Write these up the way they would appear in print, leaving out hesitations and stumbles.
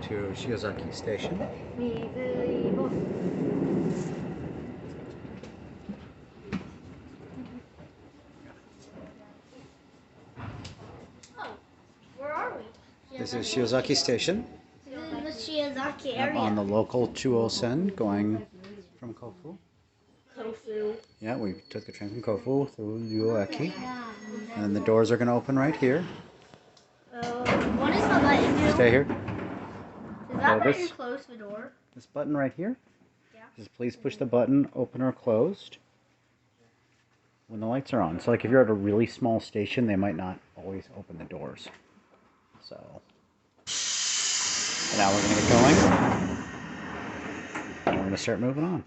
to Nirasaki Station. Oh, where are we? This is Nirasaki Station. This is the Shiozaki area. On the local Chuo-sen going from Kofu. Kofu. Yeah, we took the train from Kofu through Yamanashi. And then the doors are going to open right here. What is the button do? Stay here. Does that button close the door? This button right here? Yeah. Just please push the button, open or closed, when the lights are on. So like if you're at a really small station, they might not always open the doors. So now we're going to get going. And we're going to start moving on.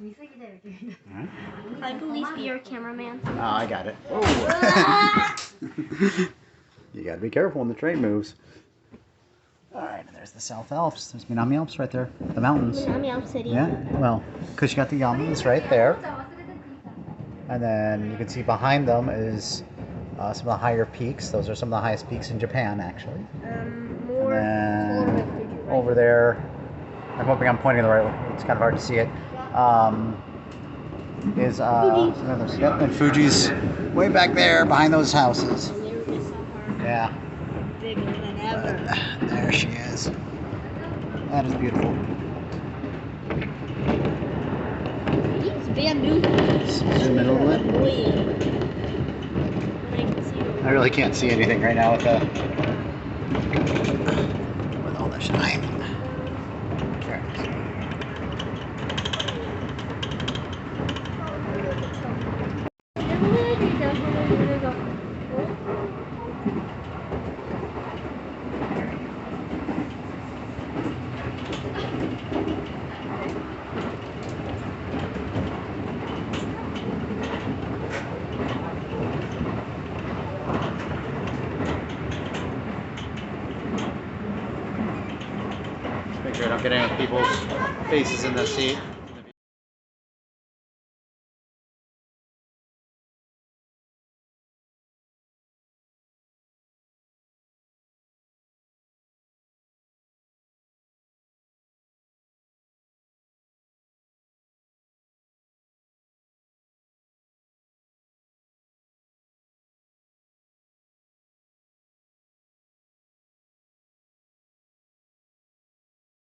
Alright. Can I please be your cameraman? Oh, I got it. Oh. You got to be careful when the train moves. Alright, and there's the South Alps. There's Minami Alps right there. The mountains. Minami Alps City. Yeah, well, because you got the Yamanas right there. And then you can see behind them is some of the higher peaks. Those are some of the highest peaks in Japan, actually. More. And then over there, I'm hoping I'm pointing the right way. It's kind of hard to see it. Is Fuji. Yep, and Fuji's way back there behind those houses. And they were just her Yeah. bigger than ever. There she is. That is beautiful. It's bamboo. Zoom in a little bit. I really can't see anything right now with all the shine. Okay. Make sure I don't get any of people's faces in the seat.